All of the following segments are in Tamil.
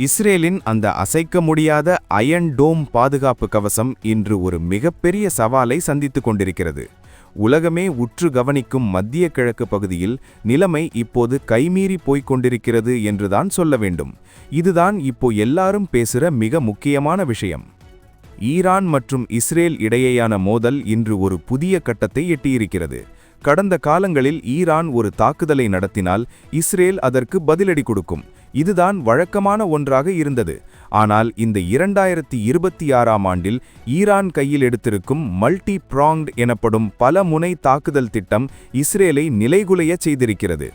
இஸ்ரேலின் அந்த அசைக்க முடியாத அயன் டோம் பாதுகாப்பு கவசம் இன்று ஒரு மிகப்பெரிய சவாலை சந்தித்துக் கொண்டிருக்கிறது. உலகமே உற்று கவனிக்கும் மத்திய கிழக்கு பகுதியில் நிலைமை இப்போது கைமீறி போய்க் கொண்டிருக்கிறது என்றுதான் சொல்ல வேண்டும். இதுதான் இப்போ எல்லாரும் பேசுற மிக முக்கியமான விஷயம். ஈரான் மற்றும் இஸ்ரேல் இடையேயான மோதல் இன்று ஒரு புதிய கட்டத்தை எட்டியிருக்கிறது. கடந்த காலங்களில் ஈரான் ஒரு தாக்குதலை நடத்தினால் இஸ்ரேல் அதற்கு பதிலடி கொடுக்கும். இதுதான் வழக்கமான ஒன்றாக இருந்தது. ஆனால் இந்த 2026ஆம் ஆண்டில் ஈரான் கையில் எடுத்திருக்கும் மல்டி ப்ராங்ட் எனப்படும் பல முனை தாக்குதல் திட்டம் இஸ்ரேலை நிலைகுலையச் செய்திருக்கிறது.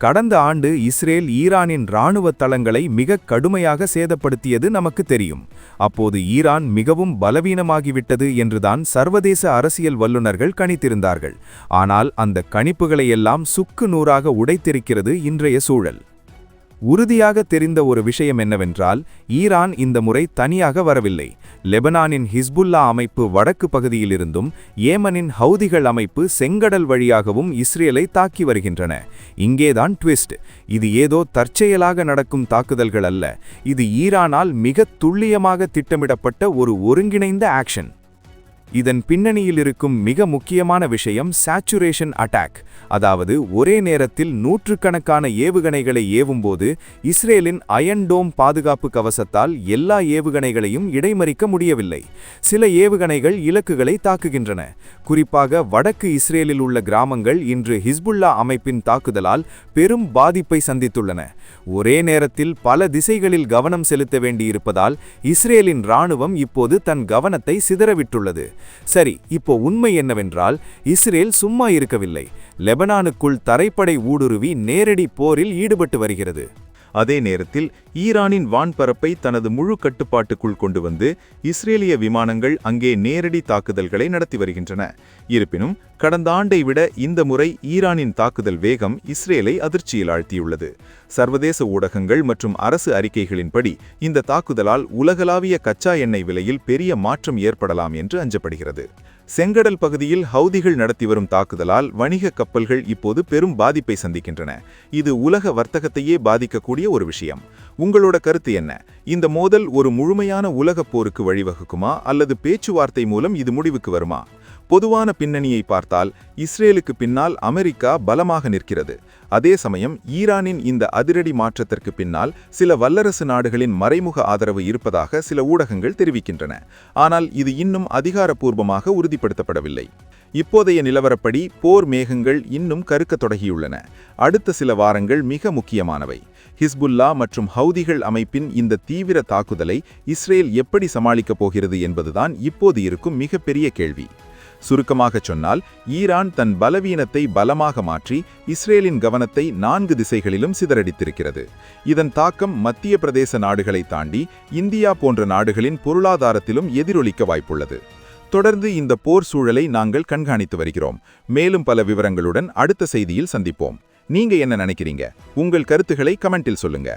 கடந்த ஆண்டு இஸ்ரேல் ஈரானின் இராணுவ தளங்களை மிக கடுமையாக சேதப்படுத்தியது நமக்கு தெரியும். அப்போது ஈரான் மிகவும் பலவீனமாகிவிட்டது என்றுதான் சர்வதேச அரசியல் வல்லுநர்கள் கணித்திருந்தார்கள். ஆனால் அந்த கணிப்புகளையெல்லாம் சுக்கு நூறாக உடைத்திருக்கிறது இன்றைய சூழல். உறுதியாக தெரிந்த ஒரு விஷயம் என்னவென்றால், ஈரான் இந்த முறை தனியாக வரவில்லை. லெபனானின் ஹிஸ்புல்லா அமைப்பு வடக்கு பகுதியிலிருந்தும் ஏமனின் ஹவுதிகள் அமைப்பு செங்கடல் வழியாகவும் இஸ்ரேலை தாக்கி வருகின்றன. இங்கேதான் ட்விஸ்ட். இது ஏதோ தற்செயலாக நடக்கும் தாக்குதல்கள் அல்ல. இது ஈரானால் மிக துல்லியமாக திட்டமிடப்பட்ட ஒரு ஒருங்கிணைந்த ஆக்ஷன். இதன் பின்னணியில் இருக்கும் மிக முக்கியமான விஷயம் சேச்சுரேஷன் அட்டாக். அதாவது ஒரே நேரத்தில் நூற்றுக்கணக்கான ஏவுகணைகளை ஏவும்போது இஸ்ரேலின் அயன் டோம் பாதுகாப்பு கவசத்தால் எல்லா ஏவுகணைகளையும் இடைமறிக்க முடியவில்லை. சில ஏவுகணைகள் இலக்குகளை தாக்குகின்றன. குறிப்பாக வடக்கு இஸ்ரேலில் உள்ள கிராமங்கள் இன்று ஹிஸ்புல்லா அமைப்பின் தாக்குதலால் பெரும் பாதிப்பை சந்தித்துள்ளன. ஒரே நேரத்தில் பல திசைகளில் கவனம் செலுத்த வேண்டியிருப்பதால் இஸ்ரேலின் இராணுவம் இப்போது தன் கவனத்தை சிதறவிட்டுள்ளது. சரி, இப்போ உண்மை என்னவென்றால், இஸ்ரேல் சும்மா இருக்கவில்லை. லெபனானுக்குள் தரைப்படை ஊடுருவி நேரடி போரில் ஈடுபட்டு வருகிறது. அதே நேரத்தில் ஈரானின் வான்பரப்பை தனது முழு கட்டுப்பாட்டுக்குள் கொண்டு வந்து இஸ்ரேலிய விமானங்கள் அங்கே நேரடி தாக்குதல்களை நடத்தி வருகின்றன. இருப்பினும் கடந்த ஆண்டை விட இந்த முறை ஈரானின் தாக்குதல் வேகம் இஸ்ரேலை அதிர்ச்சியில் ஆழ்த்தியுள்ளது. சர்வதேச ஊடகங்கள் மற்றும் அரசு அறிக்கைகளின்படி இந்த தாக்குதலால் உலகளாவிய கச்சா எண்ணெய் விலையில் பெரிய மாற்றம் ஏற்படலாம் என்று அஞ்சப்படுகிறது. செங்கடல் பகுதியில் ஹவுதிகள் நடத்தி வரும் தாக்குதலால் வணிக கப்பல்கள் இப்போது பெரும் பாதிப்பை சந்திக்கின்றன. இது உலக வர்த்தகத்தையே பாதிக்கக்கூடிய ஒரு விஷயம். உங்களோட கருத்து என்ன? இந்த மோதல் ஒரு முழுமையான உலகப் போருக்கு வழிவகுக்குமா அல்லது பேச்சுவார்த்தை மூலம் இது முடிவுக்கு வருமா? பொதுவான பின்னணியை பார்த்தால் இஸ்ரேலுக்கு பின்னால் அமெரிக்கா பலமாக நிற்கிறது. அதே சமயம் ஈரானின் இந்த அதிரடி மாற்றத்திற்கு பின்னால் சில வல்லரசு நாடுகளின் மறைமுக ஆதரவு இருப்பதாக சில ஊடகங்கள் தெரிவிக்கின்றன. ஆனால் இது இன்னும் அதிகாரப்பூர்வமாக உறுதிப்படுத்தப்படவில்லை. இப்போதைய நிலவரப்படி போர் மேகங்கள் இன்னும் கருக்கத் தொடங்கியுள்ளன. அடுத்த சில வாரங்கள் மிக முக்கியமானவை. ஹிஸ்புல்லா மற்றும் ஹவுதிகள் அமைப்பின் இந்த தீவிர தாக்குதலை இஸ்ரேல் எப்படி சமாளிக்கப் போகிறது என்பதுதான் இப்போது இருக்கும் மிகப்பெரிய கேள்வி. சுருக்கமாகச் சொன்னால், ஈரான் தன் பலவீனத்தை பலமாக மாற்றி இஸ்ரேலின் கவனத்தை 4 திசைகளிலும் சிதறடித்திருக்கிறது. இதன் தாக்கம் மத்திய பிரதேச நாடுகளை தாண்டி இந்தியா போன்ற நாடுகளின் பொருளாதாரத்திலும் எதிரொலிக்க வாய்ப்புள்ளது. தொடர்ந்து இந்த போர் சூழலை நாங்கள் கண்காணித்து வருகிறோம். மேலும் பல விவரங்களுடன் அடுத்த செய்தியில் சந்திப்போம். நீங்க என்ன நினைக்கிறீங்க? உங்கள் கருத்துக்களை கமெண்டில் சொல்லுங்க.